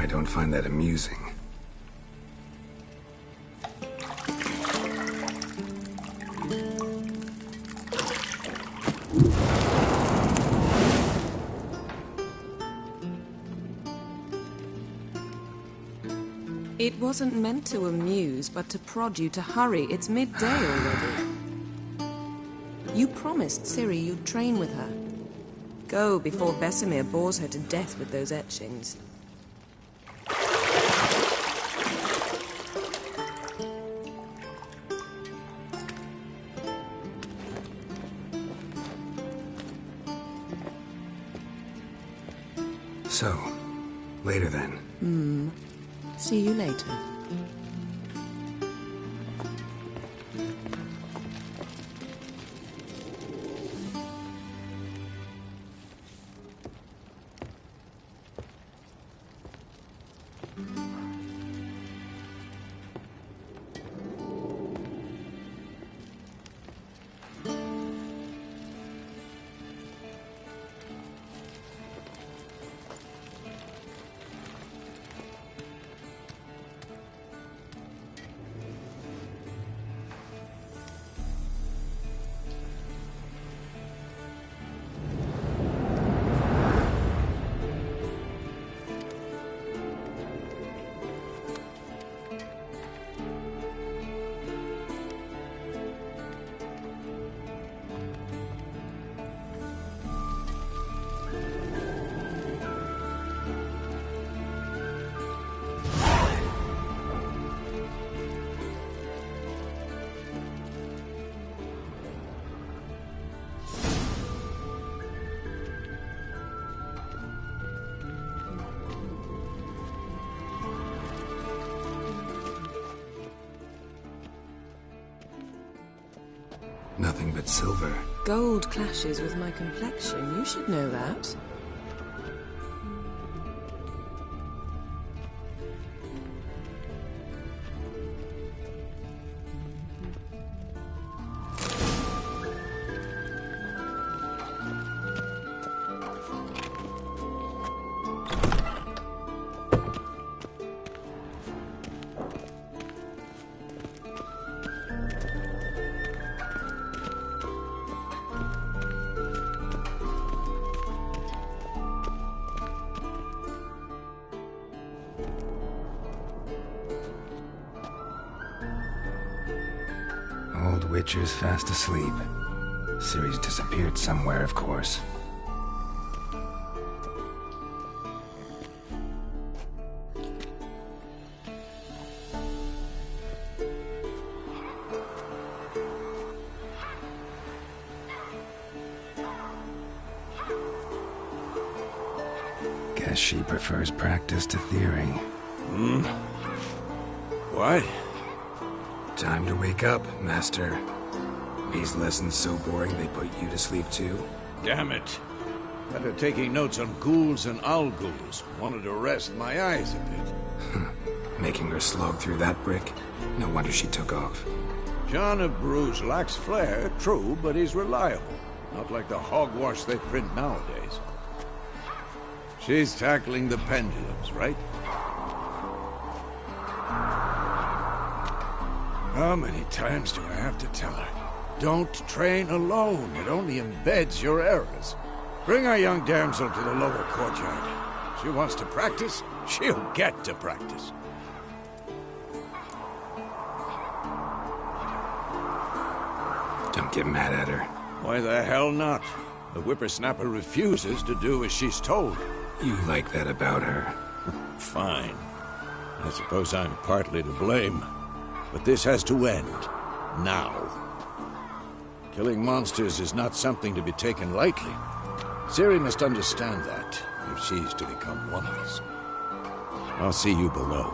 don't find that amusing. It wasn't meant to amuse, but to prod you to hurry. It's midday already. You promised Ciri you'd train with her. Go before Vesemir bores her to death with those etchings. So, later then. See you later. Nothing but silver. Gold clashes with my complexion. You should know that. Old Witcher's fast asleep. Ciri's disappeared somewhere, of course. Guess she prefers practice to theory. Why? Time to wake up, Master. These lessons so boring they put you to sleep too? Damn it. After taking notes on ghouls and owl ghouls, wanted to rest my eyes a bit. Making her slog through that brick? No wonder she took off. John of Bruges lacks flair, true, but he's reliable. Not like the hogwash they print nowadays. She's tackling the pendulums, right? How many times do I have to tell her? Don't train alone. It only embeds your errors. Bring our young damsel to the lower courtyard. She wants to practice, she'll get to practice. Don't get mad at her. Why the hell not? The whippersnapper refuses to do as she's told. You like that about her? Fine. I suppose I'm partly to blame. But this has to end. Now. Killing monsters is not something to be taken lightly. Ciri must understand that, if she's to become one of us. I'll see you below.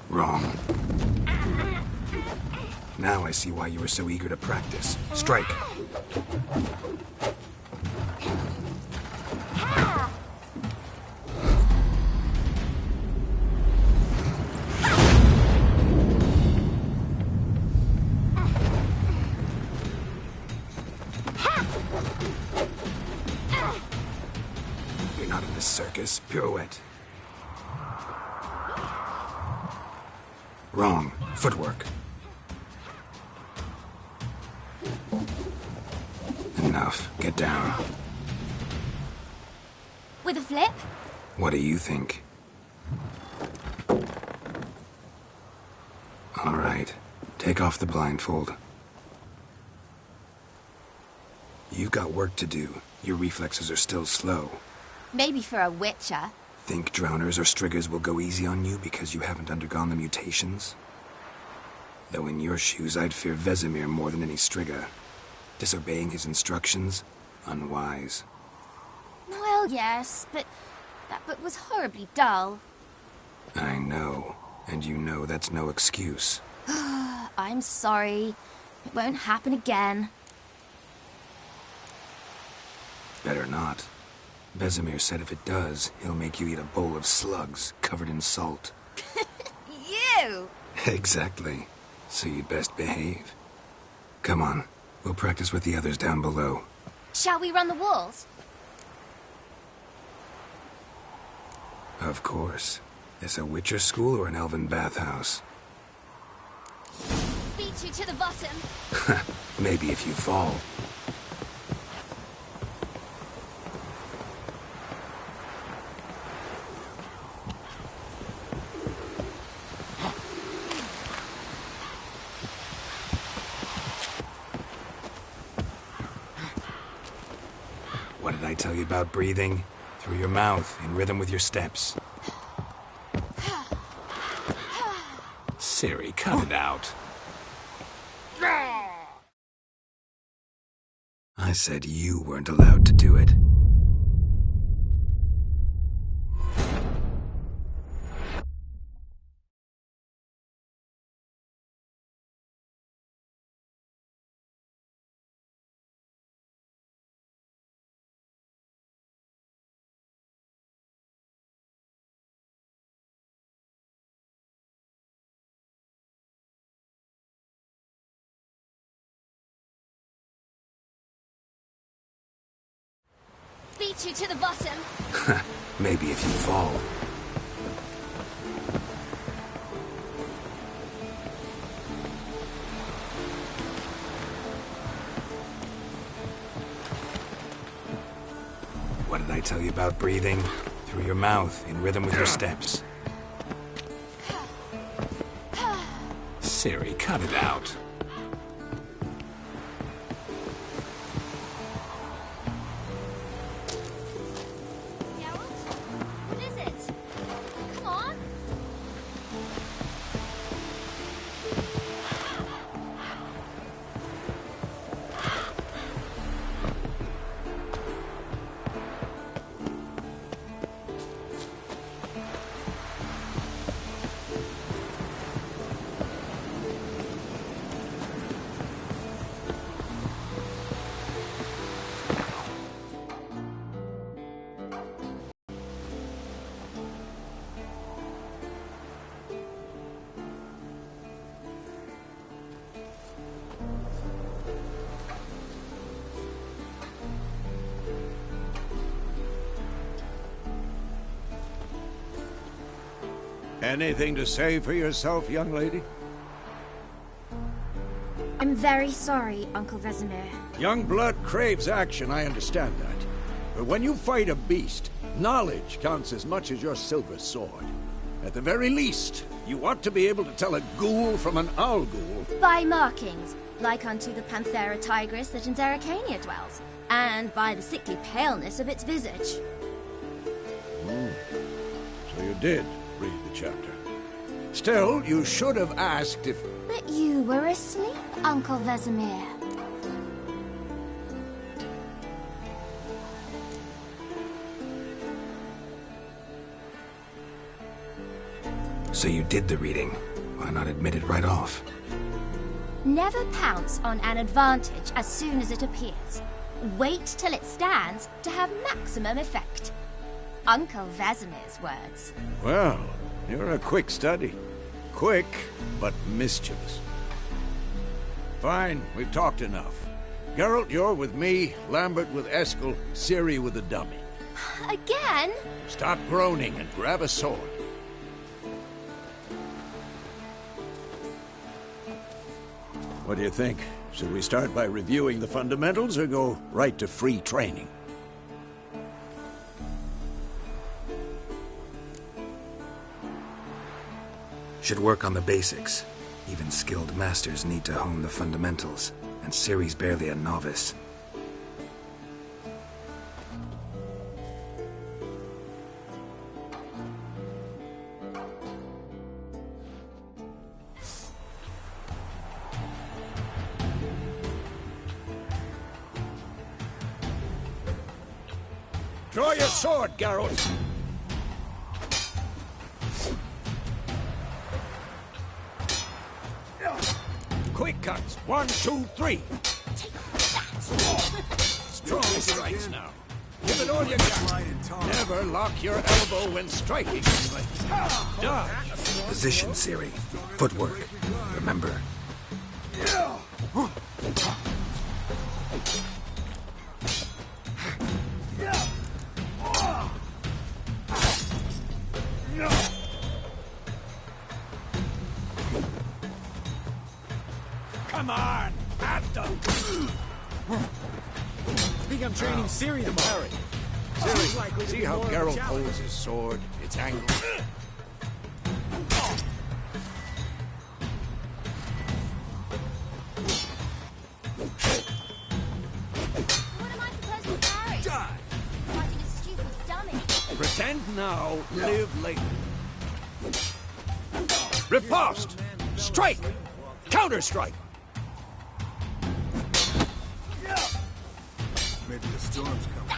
Wrong. Now I see why you were so eager to practice. Strike. Reverse pirouette. Wrong. Footwork. Enough. Get down. With a flip? What do you think? All right. Take off the blindfold. You've got work to do. Your reflexes are still slow. Maybe for a witcher. Think drowners or striggers will go easy on you because you haven't undergone the mutations? Though in your shoes, I'd fear Vesemir more than any strigger. Disobeying his instructions? Unwise. Well, yes, but that book was horribly dull. I know. And you know that's no excuse. I'm sorry. It won't happen again. Better not. Vesemir said if it does, he'll make you eat a bowl of slugs covered in salt. You! Exactly. So you'd best behave. Come on. We'll practice with the others down below. Shall we run the walls? Of course. Is a Witcher school or an elven bathhouse? Beat you to the bottom. Maybe if you fall. What did I tell you about breathing? Through your mouth, in rhythm with your steps. Ciri, cut it out. I said you weren't allowed to do it. Beat you to the bottom. Maybe if you fall. What did I tell you about breathing? Through your mouth, in rhythm with your steps. Ciri, cut it out. What is it? Come on. Anything to say for yourself, young lady? I'm very sorry, Uncle Vesemir. Young blood craves action, I understand that. But when you fight a beast, knowledge counts as much as your silver sword. At the very least, you ought to be able to tell a ghoul from an owl ghoul. By markings, like unto the Panthera tigris that in Zerrikania dwells, and by the sickly paleness of its visage. So you did read the chapter. Still, you should have asked if... But you were asleep, Uncle Vesemir. So you did the reading. Why not admit it right off? Never pounce on an advantage as soon as it appears. Wait till it stands to have maximum effect. Uncle Vesemir's words. Well, you're a quick study. Quick, but mischievous. Fine, we've talked enough. Geralt, you're with me, Lambert with Eskel, Ciri with the dummy. Again? Stop groaning and grab a sword. What do you think? Should we start by reviewing the fundamentals or go right to free training? Should work on the basics. Even skilled masters need to hone the fundamentals, and Ciri's barely a novice. Draw your sword, Geralt! Quick cuts! 1, 2, 3! Strong strikes now. Give it all you got. Never lock your elbow when striking. Dodge. Position, Ciri. Footwork. Remember. Come on! At them! I think I'm training Ciri tomorrow. Ciri, see how Geralt holds his sword? It's angled. What am I supposed to carry? Die! Fighting a stupid dummy. Pretend now, live later. Riposte! Strike! Counter-strike! Maybe the storm's coming.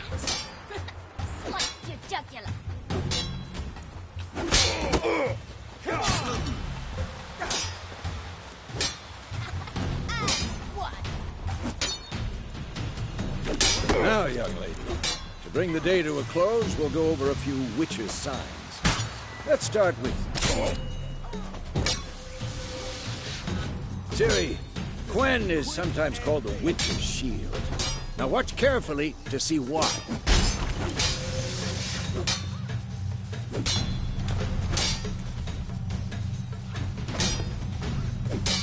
Slice your jugular. What? Now, young lady, to bring the day to a close, we'll go over a few witches' signs. Let's start with... Ciri, Quen is sometimes called the Witch's Shield. Now watch carefully to see why.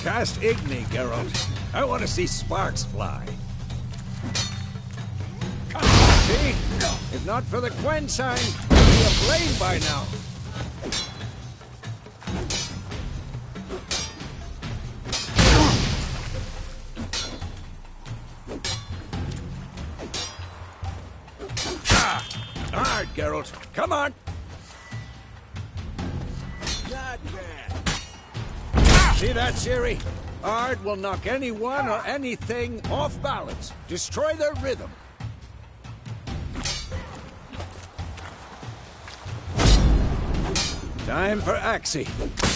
Cast Igni, Geralt. I want to see sparks fly. Come on, see? If not for the Quen sign, you'd be aflame by now. Hard, Geralt. Come on. Not bad. See that, Ciri? Ard will knock anyone or anything off balance. Destroy their rhythm. Time for Axii.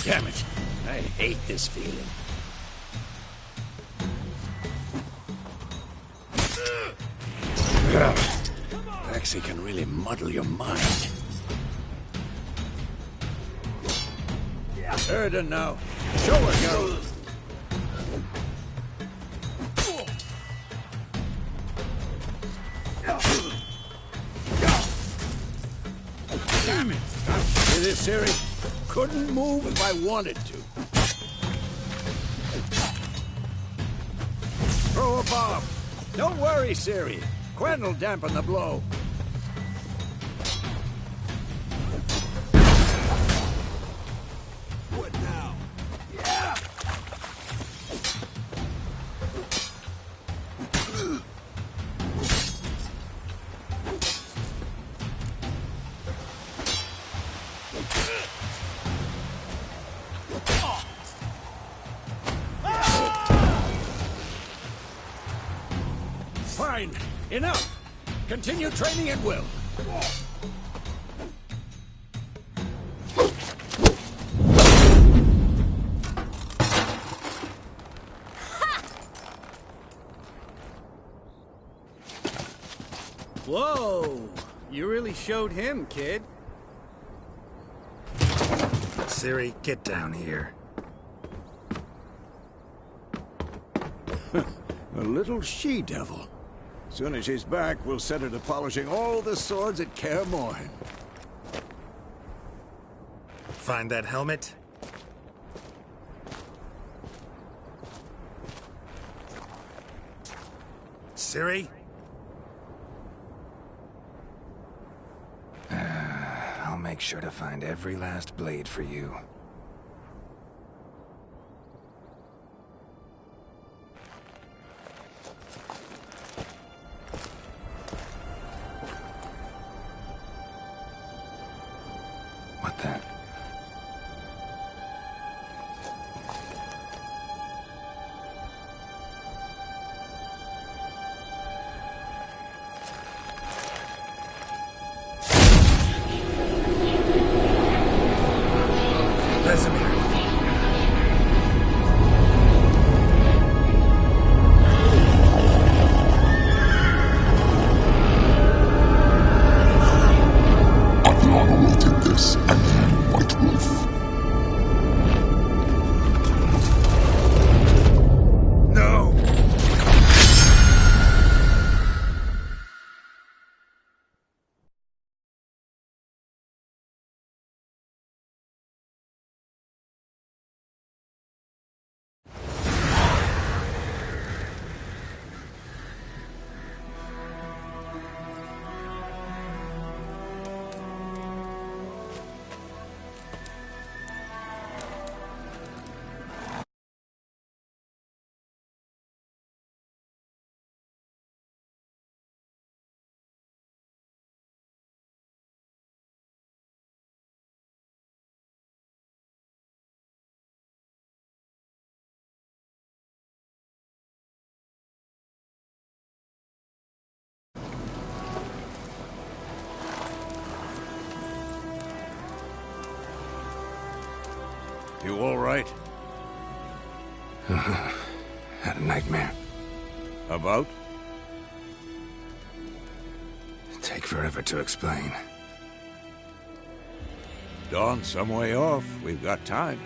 Damn it. I hate this feeling. Axii can really muddle your mind. Erden now. Show her, Geralt. Damn it. See this, Ciri? Couldn't move if I wanted to. Throw a bomb. Don't worry, Ciri. Quen will dampen the blow. What now? Yeah! Fine. Enough. Continue training at will. Whoa! You really showed him, kid. Ciri, get down here. A little she-devil. Soon as she's back, we'll set her to polishing all the swords at Kaer Morhen. Find that helmet? Ciri? I'll make sure to find every last blade for you. What the? Vesemir. Aviana will take this, and you, White Wolf. No! You all right? Had a nightmare. About? Take forever to explain. Dawn's some way off. We've got time.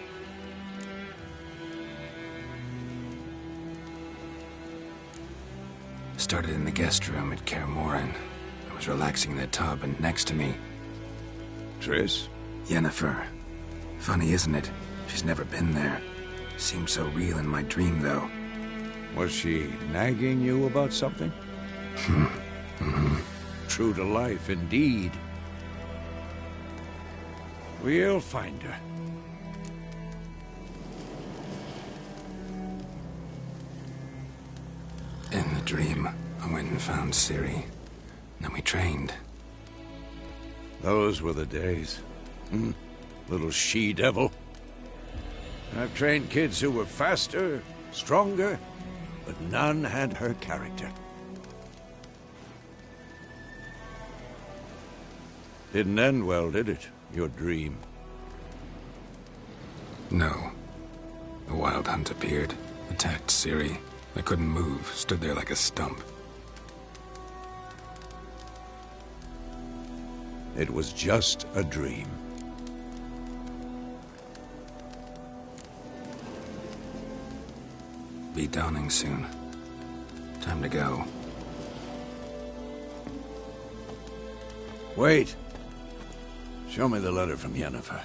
Started in the guest room at Kaer Morhen. I was relaxing in the tub, and next to me, Triss? Yennefer. Funny, isn't it? She's never been there. Seemed so real in my dream, though. Was she nagging you about something? True to life, indeed. We'll find her. In the dream, I went and found Ciri. Then we trained. Those were the days. Little she-devil. I've trained kids who were faster, stronger, but none had her character. Didn't end well, did it? Your dream? No. The Wild Hunt appeared, attacked Ciri. I couldn't move, stood there like a stump. It was just a dream. Be dawning soon. Time to go. Wait. Show me the letter from Yennefer.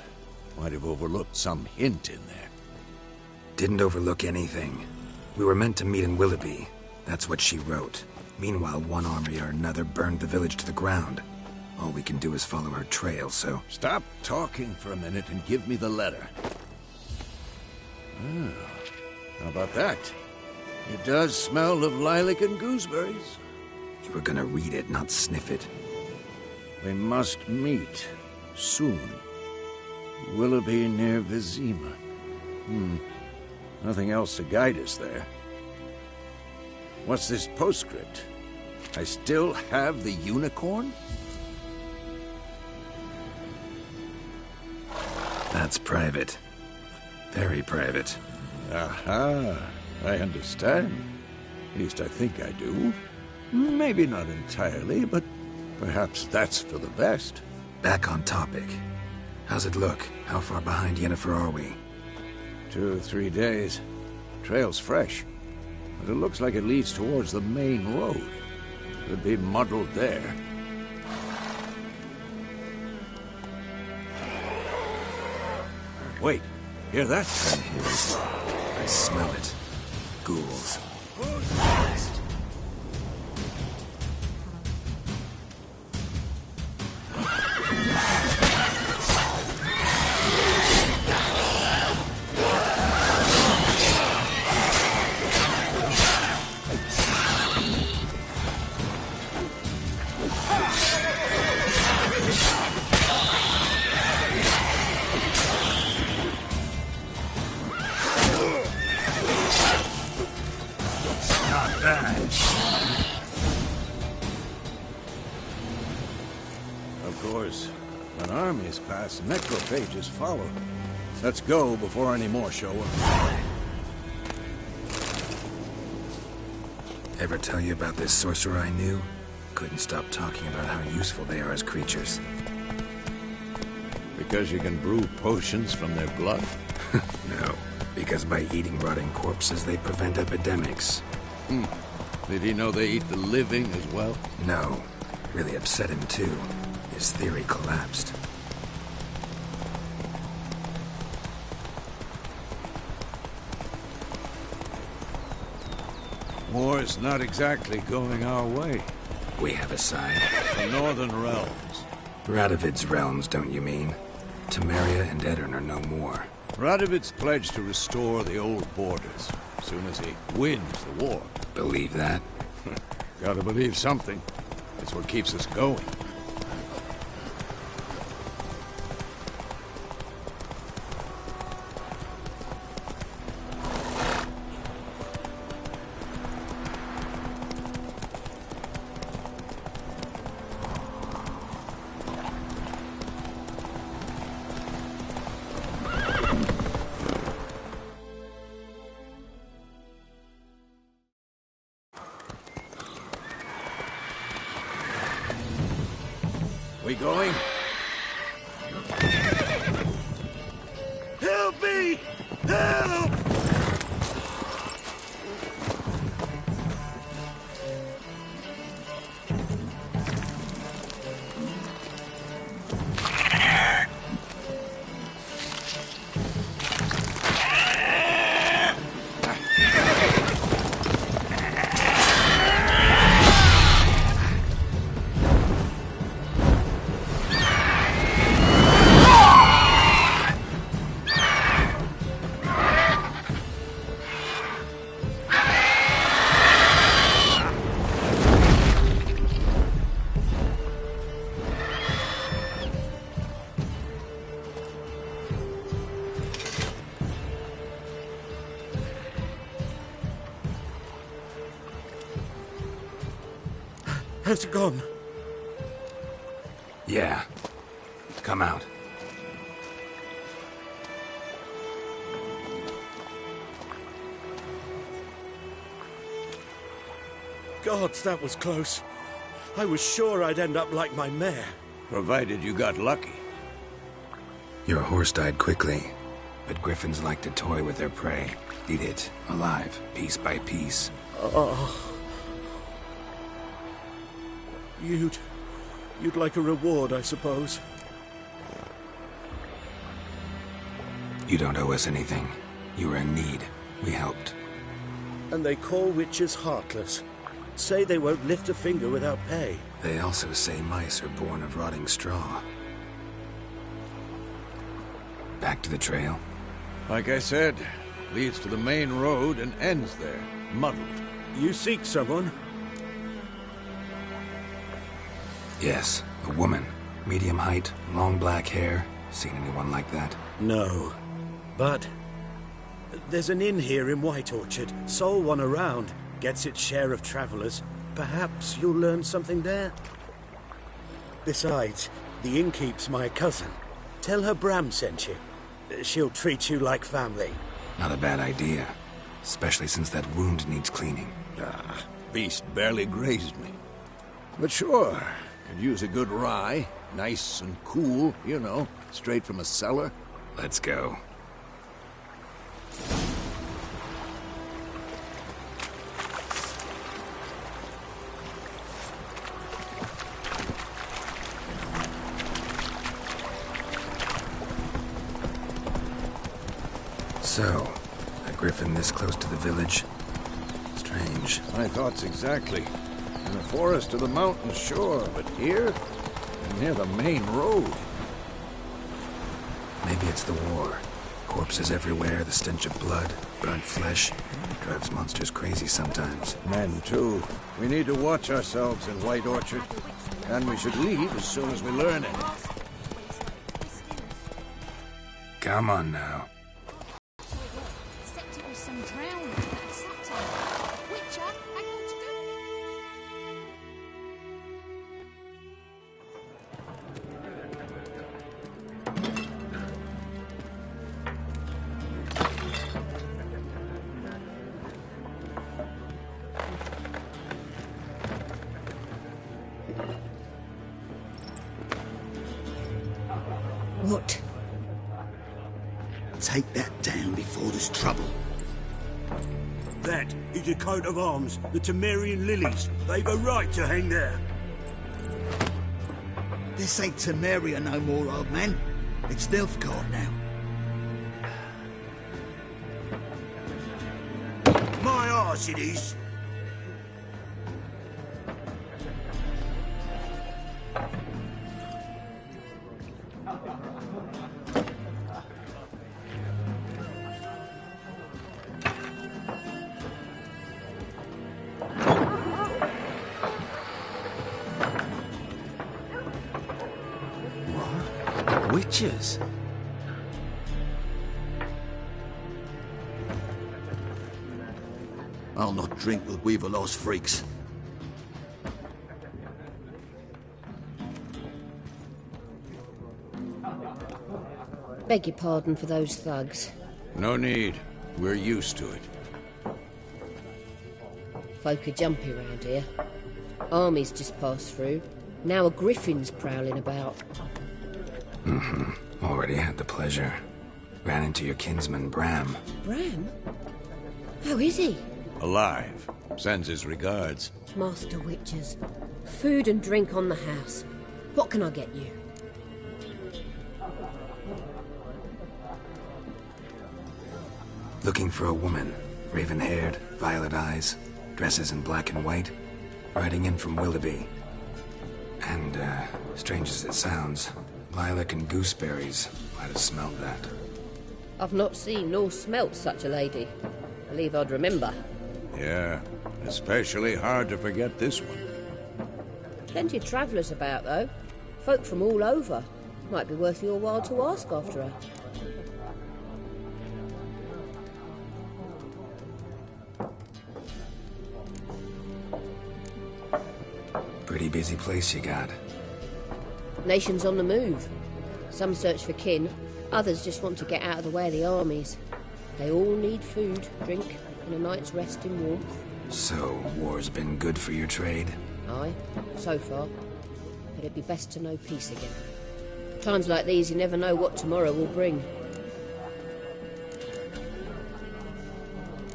Might have overlooked some hint in there. Didn't overlook anything. We were meant to meet in Willoughby. That's what she wrote. Meanwhile, one army or another burned the village to the ground. All we can do is follow her trail, so... Stop talking for a minute and give me the letter. How about that? It does smell of lilac and gooseberries. You were gonna read it, not sniff it. We must meet. Soon. Willoughby near Vizima. Nothing else to guide us there. What's this postscript? I still have the unicorn? That's private. Very private. Aha. I understand. At least I think I do. Maybe not entirely, but perhaps that's for the best. Back on topic. How's it look? How far behind Yennefer are we? 2 or 3 days. Trail's fresh, but it looks like it leads towards the main road. Could be muddled there. Wait, hear that? I hear it. I smell it. Ghouls. Of course, when armies pass, necrophages follow. Let's go before any more show up. Ever tell you about this sorcerer I knew? Couldn't stop talking about how useful they are as creatures. Because you can brew potions from their blood. No, because by eating rotting corpses, they prevent epidemics. Did he know they eat the living as well? No, really upset him too. His theory collapsed. War's not exactly going our way. We have a side. The Northern Realms. Radovid's realms, don't you mean? Temeria and Edirn are no more. Radovid's pledged to restore the old borders as soon as he wins the war. Believe that? Gotta believe something. It's what keeps us going. We going? Help me! Help! Has it gone? Yeah. Come out. Gods, that was close. I was sure I'd end up like my mare. Provided you got lucky. Your horse died quickly, but griffins like to toy with their prey. Eat it, alive, piece by piece. Oh. You'd like a reward, I suppose. You don't owe us anything. You were in need. We helped. And they call witches heartless. Say they won't lift a finger without pay. They also say mice are born of rotting straw. Back to the trail? Like I said, leads to the main road and ends there, muddled. You seek someone? Yes, a woman. Medium height, long black hair. Seen anyone like that? No. But there's an inn here in White Orchard. Sole one around. Gets its share of travelers. Perhaps you'll learn something there? Besides, the innkeep's my cousin. Tell her Bram sent you. She'll treat you like family. Not a bad idea. Especially since that wound needs cleaning. Beast barely grazed me. But sure, could use a good rye. Nice and cool, you know, straight from a cellar. Let's go. So, a griffin this close to the village? Strange. My thoughts exactly. In the forest or the mountain, sure, but here? Near the main road. Maybe it's the war. Corpses everywhere, the stench of blood, burnt flesh. Drives monsters crazy sometimes. Men, too. We need to watch ourselves in White Orchard. And we should leave as soon as we learn it. Come on now. Except it was some drowning that sapped him. Witcher, hang on to do. What? Take that down before there's trouble. That is a coat of arms, the Temerian lilies. They've a right to hang there. This ain't Temeria no more, old man. It's Nilfgaard now. My arse it is. Witches? I'll not drink with Weaverlaw's freaks. Beg your pardon for those thugs. No need. We're used to it. Folk are jumpy round here. Armies just passed through. Now a griffin's prowling about. Already had the pleasure. Ran into your kinsman, Bram. Bram? How is he? Alive. Sends his regards. Master Witchers. Food and drink on the house. What can I get you? Looking for a woman. Raven-haired, violet eyes, dresses in black and white. Riding in from Willoughby. And, strange as it sounds, lilac and gooseberries. Might have smelled that. I've not seen nor smelt such a lady. Believe I'd remember. Yeah, especially hard to forget this one. Plenty of travellers about, though. Folk from all over. Might be worth your while to ask after her. Pretty busy place you got. Nations on the move. Some search for kin, others just want to get out of the way of the armies. They all need food, drink, and a night's rest in warmth. So, war's been good for your trade? Aye, so far. But it'd be best to know peace again. Times like these, you never know what tomorrow will bring.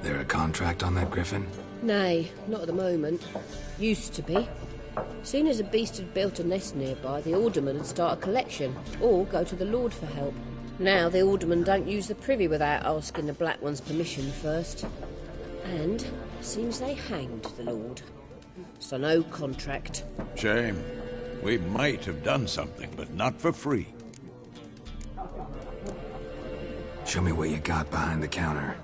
There a contract on that griffin? Nay, not at the moment. Used to be. Soon as a beast had built a nest nearby, the alderman would start a collection, or go to the Lord for help. Now the aldermen don't use the privy without asking the Black One's permission first. And seems they hanged the Lord. So no contract. Shame. We might have done something, but not for free. Show me what you got behind the counter.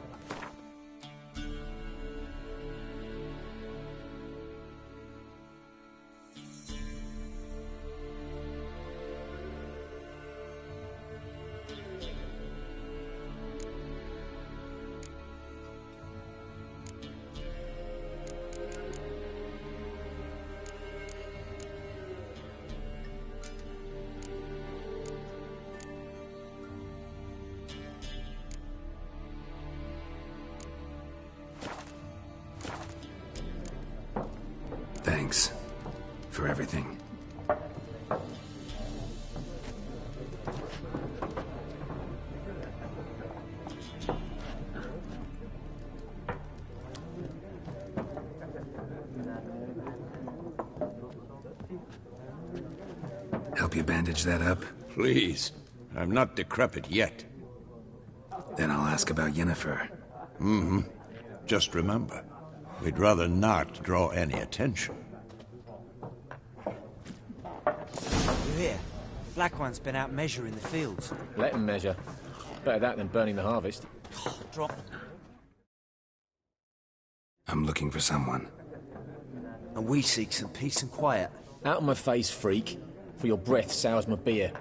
Thanks for everything. Help you bandage that up? Please. I'm not decrepit yet. Then I'll ask about Yennefer. Just remember, we'd rather not draw any attention. You hear? Black One's been out measuring the fields. Let him measure. Better that than burning the harvest. Drop. I'm looking for someone. And we seek some peace and quiet. Out of my face, freak. For your breath sours my beer.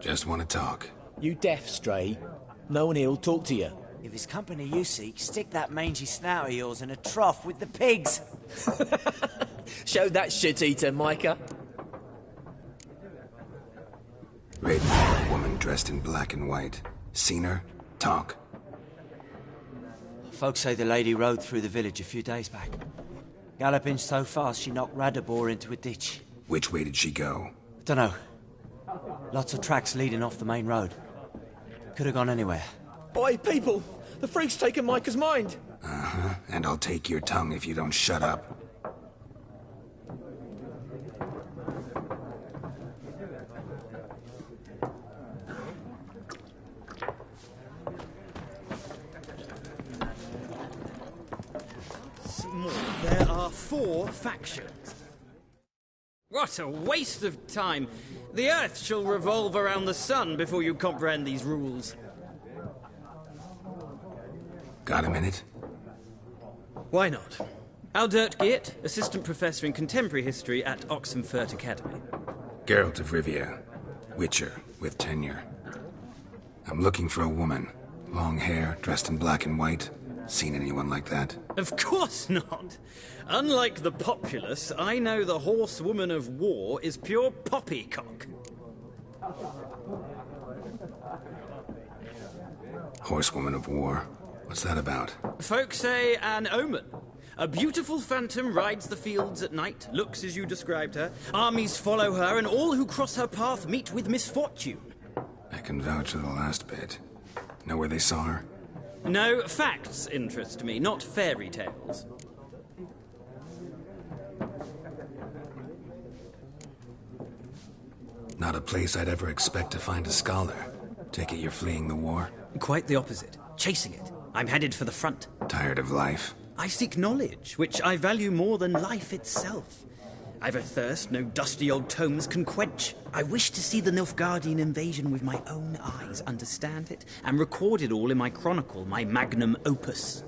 Just want to talk. You deaf, Stray? No one here'll talk to you. If it's company you seek, stick that mangy snout of yours in a trough with the pigs. Show that shit-eater, Micah. Raven-haired woman dressed in black and white. Seen her? Talk. Folks say the lady rode through the village a few days back. Galloping so fast she knocked Radabor into a ditch. Which way did she go? Dunno. Lots of tracks leading off the main road. Could have gone anywhere. Oi, people! The freak's taken Micah's mind! Uh-huh. And I'll take your tongue if you don't shut up. There are 4 factions. What a waste of time! The Earth shall revolve around the sun before you comprehend these rules. Got a minute? Why not? Aldert Geert, Assistant Professor in Contemporary History at Oxenfurt Academy. Geralt of Rivia. Witcher, with tenure. I'm looking for a woman. Long hair, dressed in black and white. Seen anyone like that? Of course not! Unlike the populace, I know the horsewoman of war is pure poppycock. Horsewoman of war? What's that about? Folk say an omen. A beautiful phantom rides the fields at night, looks as you described her. Armies follow her, and all who cross her path meet with misfortune. I can vouch for the last bit. Know where they saw her? No, facts interest me, not fairy tales. Not a place I'd ever expect to find a scholar. Take it you're fleeing the war? Quite the opposite. Chasing it. I'm headed for the front. Tired of life? I seek knowledge, which I value more than life itself. I've a thirst no dusty old tomes can quench. I wish to see the Nilfgaardian invasion with my own eyes, understand it, and record it all in my chronicle, my magnum opus.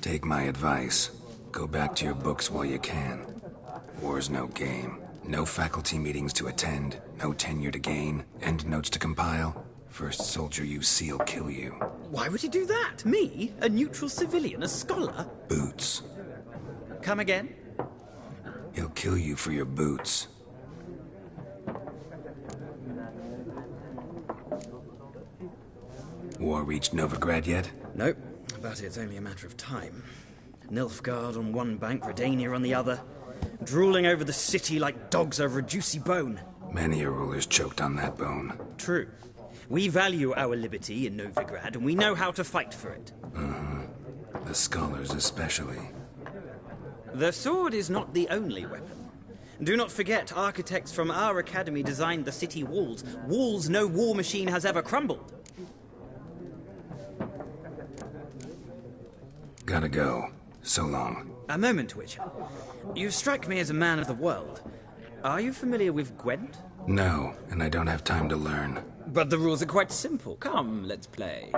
Take my advice. Go back to your books while you can. War's no game. No faculty meetings to attend, no tenure to gain, end notes to compile. First soldier you see will kill you. Why would he do that? Me? A neutral civilian? A scholar? Boots. Come again? He'll kill you for your boots. War reached Novigrad yet? Nope, but it's only a matter of time. Nilfgaard on one bank, Redania on the other. Drooling over the city like dogs over a juicy bone. Many a ruler's choked on that bone. True. We value our liberty in Novigrad, and we know how to fight for it. The scholars especially. The sword is not the only weapon. Do not forget, architects from our academy designed the city walls. Walls no war machine has ever crumbled. Gotta go. So long. A moment, Witcher. You strike me as a man of the world. Are you familiar with Gwent? No, and I don't have time to learn. But the rules are quite simple. Come, let's play.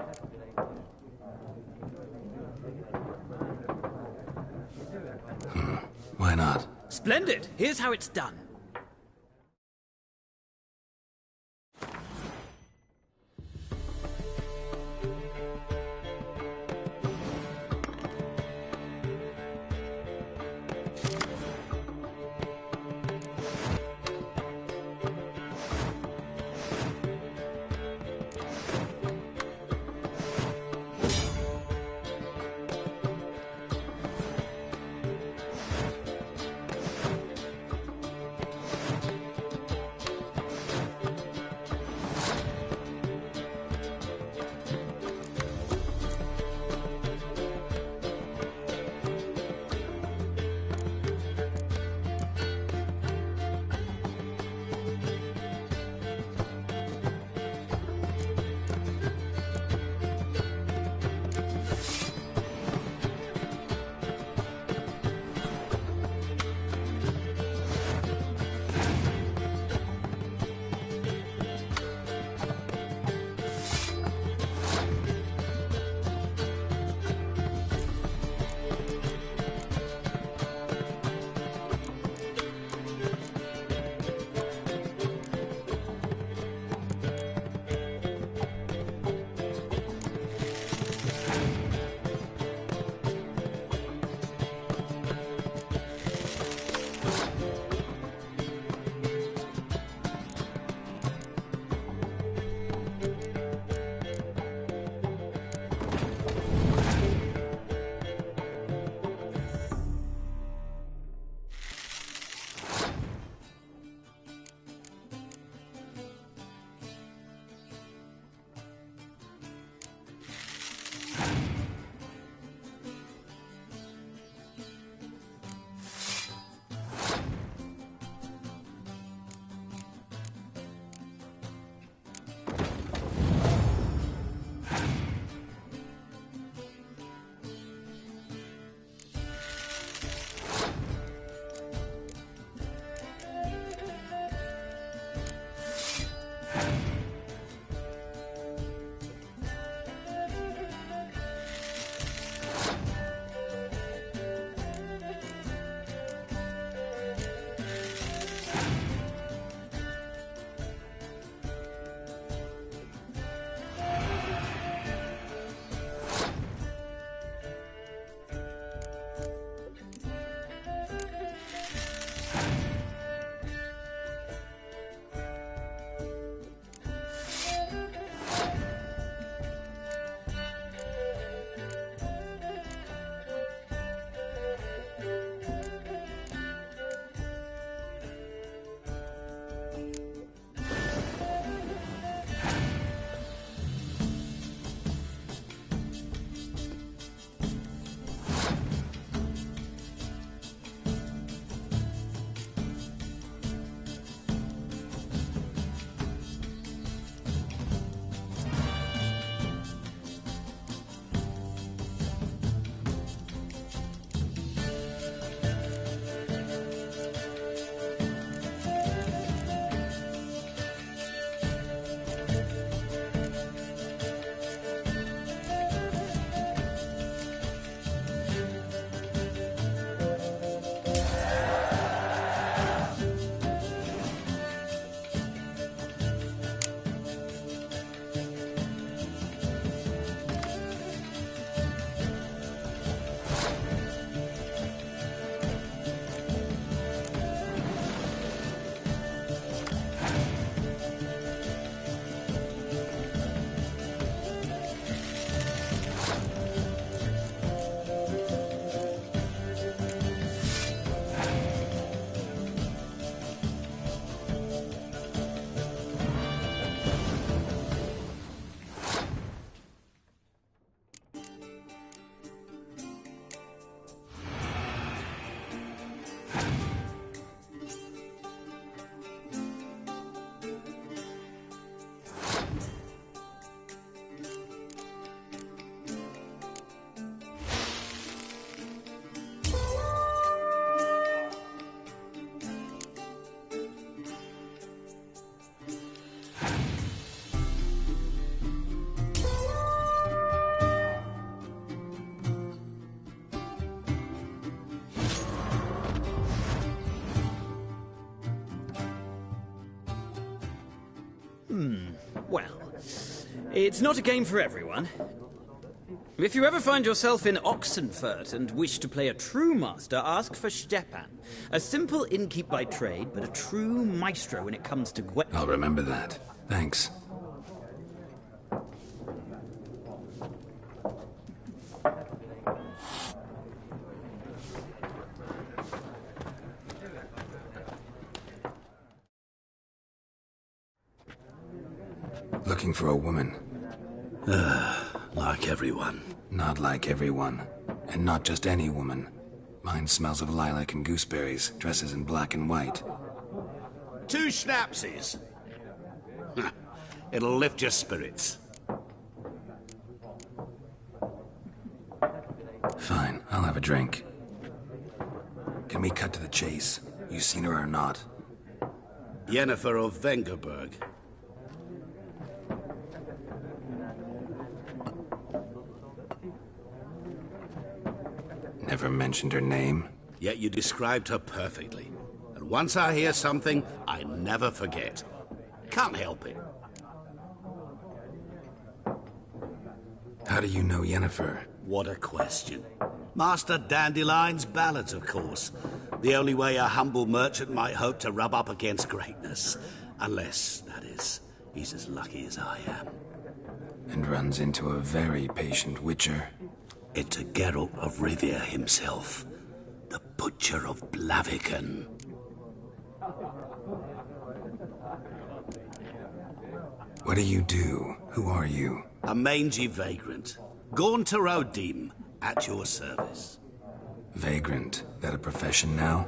Why not? Splendid! Here's how it's done. Well, it's not a game for everyone. If you ever find yourself in Oxenfurt and wish to play a true master, ask for Stepan. A simple innkeep by trade, but a true maestro when it comes to I'll remember that. Thanks. Looking for a woman. Like everyone. Not like everyone. And not just any woman. Mine smells of lilac and gooseberries, dresses in black and white. 2 schnapsies. It'll lift your spirits. Fine, I'll have a drink. Can we cut to the chase? You seen her or not? Yennefer of Vengerberg. Never mentioned her name. Yet you described her perfectly. And once I hear something, I never forget. Can't help it. How do you know Yennefer? What a question. Master Dandelion's ballads, of course. The only way a humble merchant might hope to rub up against greatness. Unless, that is, he's as lucky as I am. And runs into a very patient witcher. Into Geralt of Rivia himself. The Butcher of Blaviken. What do you do? Who are you? A mangy vagrant. Gaunter O'Dim, at your service. Vagrant? That a profession now?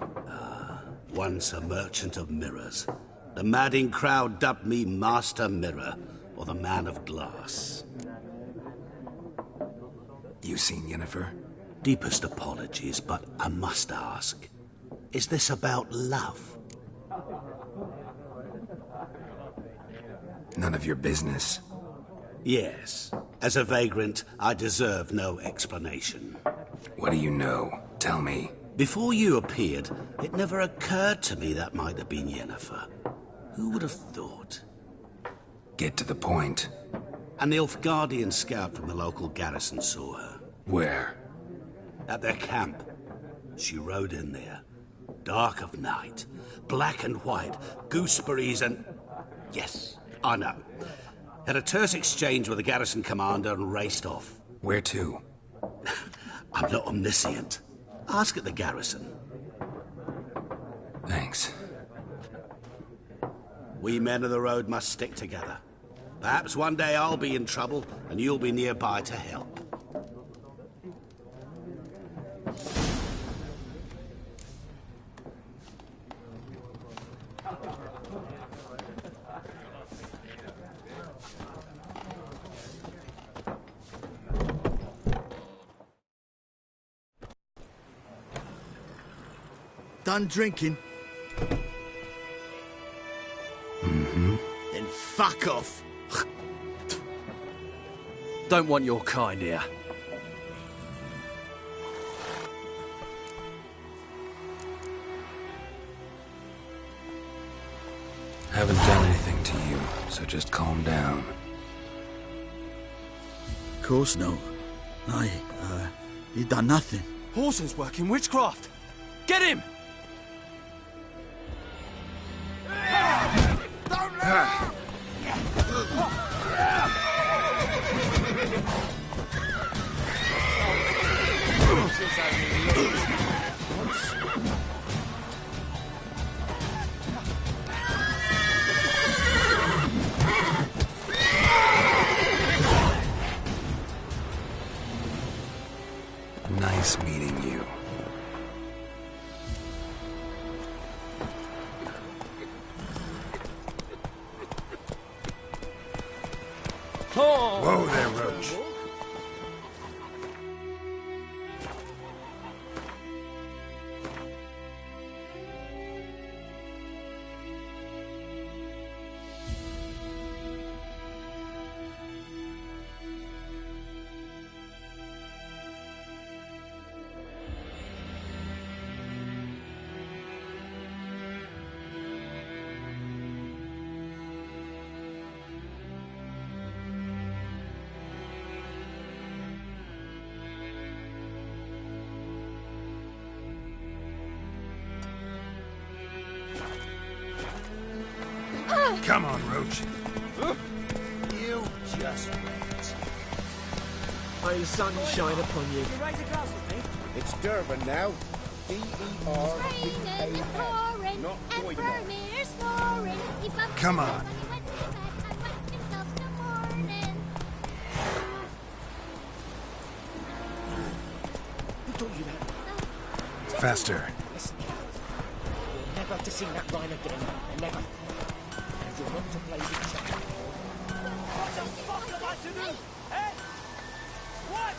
Once a merchant of mirrors. The madding crowd dubbed me Master Mirror, or the Man of Glass. You seen Yennefer? Deepest apologies, but I must ask. Is this about love? None of your business. Yes. As a vagrant, I deserve no explanation. What do you know? Tell me. Before you appeared, it never occurred to me that might have been Yennefer. Who would have thought? Get to the point. A Nilfgaardian scout from the local garrison saw her. Where? At their camp. She rode in there. Dark of night. Black and white. Gooseberries and... Yes, I know. Had a terse exchange with the garrison commander and raced off. Where to? I'm not omniscient. Ask at the garrison. Thanks. We men of the road must stick together. Perhaps one day I'll be in trouble and you'll be nearby to help. Done drinking? Mm-hmm. Then fuck off. Don't want your kind here. Haven't done anything to you, so just calm down. Of course no. He done nothing. Horses working witchcraft. Get him! Nice meeting you. Whoa there, Roach. Come on, Roach. You just wait. May the sun shine upon you. It's Durban now. D-E-R-B-A-N. Not Boydmore. Come on. Who taught you that? Faster. Listen, you're never to sing that line again. Never. And you're not to play with child. What the fuck am I to do? Eh? What?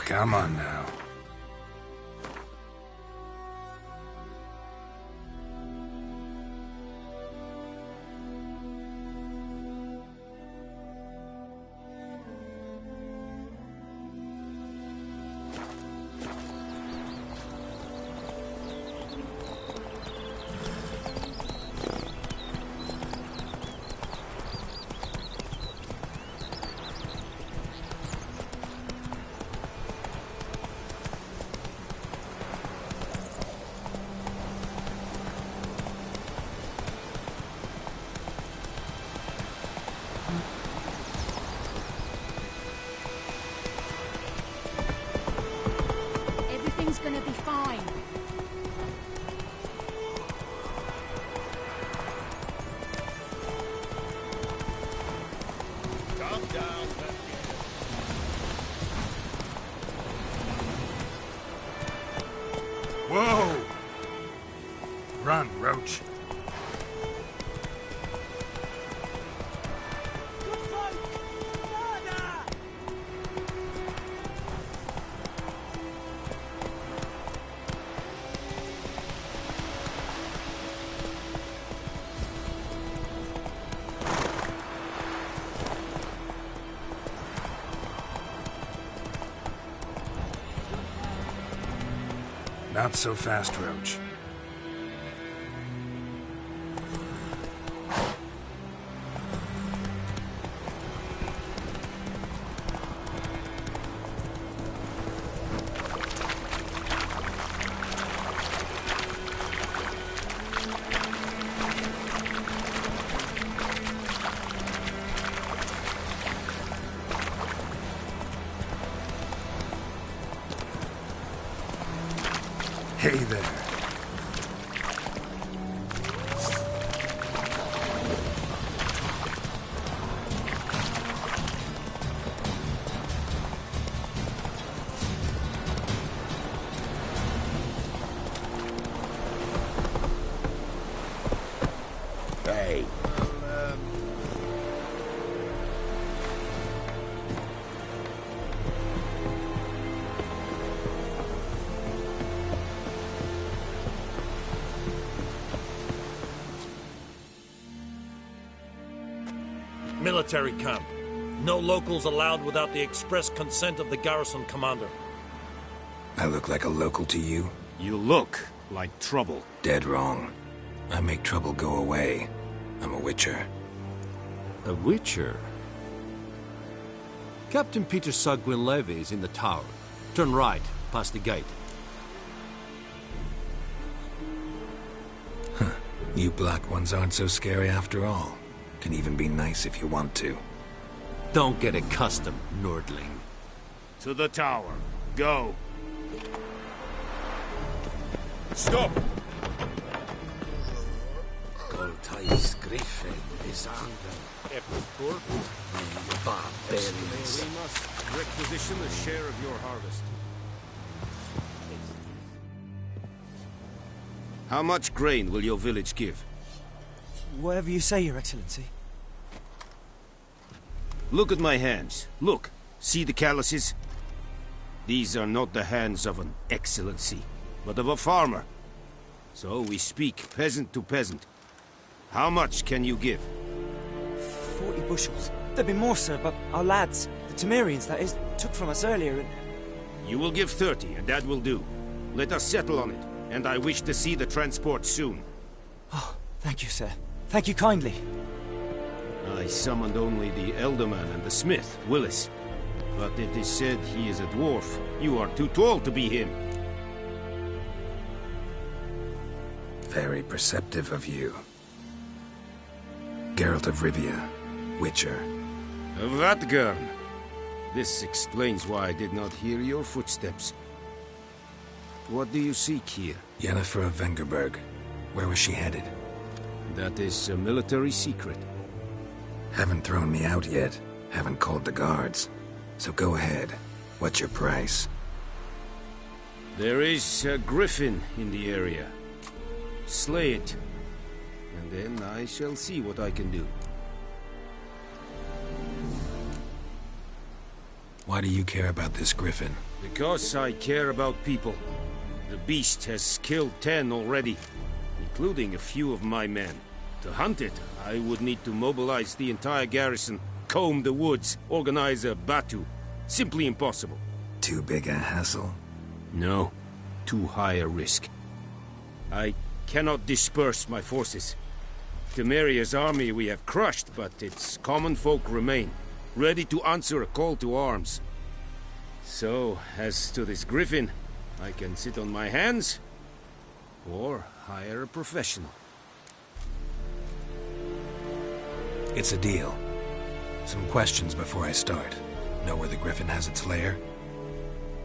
Come on now. Everything's gonna be fine. Calm down. Whoa! Run, Roach. Not so fast, Roach. Hey there. Hey. Military camp. No locals allowed without the express consent of the garrison commander. I look like a local to you? You look like trouble. Dead wrong. I make trouble go away. I'm a witcher. A witcher? Captain Peter Saar Gwynleve is in the tower. Turn right, past the gate. Huh. You black ones aren't so scary after all. Can even be nice if you want to. Don't get accustomed, Nordling. To the tower. Go. Stop! Coltais Griffin is under Epicor. barbarians. We must requisition a share of your harvest. How much grain will your village give? Whatever you say, Your Excellency. Look at my hands. Look. See the calluses? These are not the hands of an excellency, but of a farmer. So we speak peasant to peasant. How much can you give? 40 bushels. There'd be more, sir, but our lads, the Temerians, that is, took from us earlier and... You will give 30, and that will do. Let us settle on it, and I wish to see the transport soon. Oh, thank you, sir. Thank you kindly. I summoned only the Elderman and the smith, Willis. But it is said he is a dwarf. You are too tall to be him. Very perceptive of you. Geralt of Rivia, Witcher. Vatt'ghern! This explains why I did not hear your footsteps. What do you seek here? Yennefer of Vengerberg. Where was she headed? That is a military secret. Haven't thrown me out yet. Haven't called the guards. So go ahead. What's your price? There is a griffin in the area. Slay it. And then I shall see what I can do. Why do you care about this griffin? Because I care about people. The beast has killed 10 already, including a few of my men. To hunt it, I would need to mobilize the entire garrison, comb the woods, organize a battue. Simply impossible. Too big a hassle? No, too high a risk. I cannot disperse my forces. Temeria's army we have crushed, but its common folk remain, ready to answer a call to arms. So, as to this griffin, I can sit on my hands, or hire a professional. It's a deal. Some questions before I start. Know where the griffin has its lair?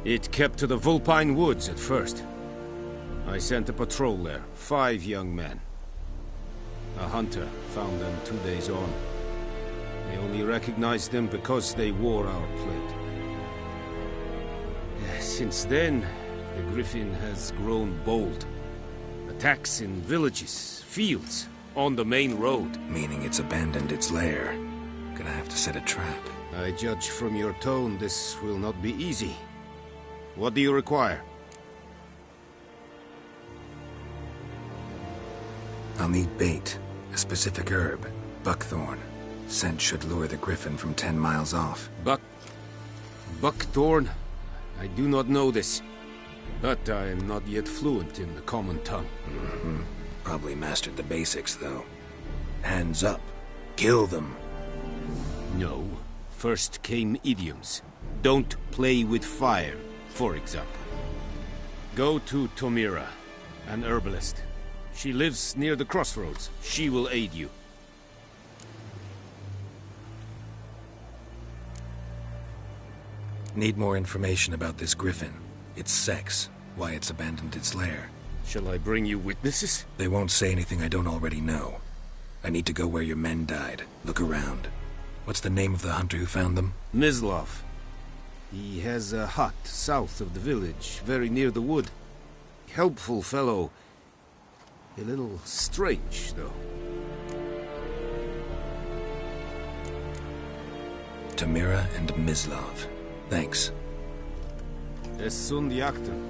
It kept to the Vulpine Woods at first. I sent a patrol there, 5 young men. A hunter found them 2 days on. They only recognized them because they wore our plate. Since then, the griffin has grown bold. Attacks in villages, fields, on the main road. Meaning it's abandoned its lair. Gonna have to set a trap. I judge from your tone this will not be easy. What do you require? I'll need bait. A specific herb. Buckthorn. Scent should lure the griffin from 10 miles off. Buckthorn? I do not know this. But I am not yet fluent in the common tongue. Probably mastered the basics, though. Hands up. Kill them. No. First came idioms. Don't play with fire, for example. Go to Tomira, an herbalist. She lives near the crossroads. She will aid you. Need more information about this griffin. Its sex. Why it's abandoned its lair. Shall I bring you witnesses? They won't say anything I don't already know. I need to go where your men died. Look around. What's the name of the hunter who found them? Mislav. He has a hut south of the village, very near the wood. Helpful fellow. A little strange, though. Tomira and Mislav. Thanks. Es sunt Yachten.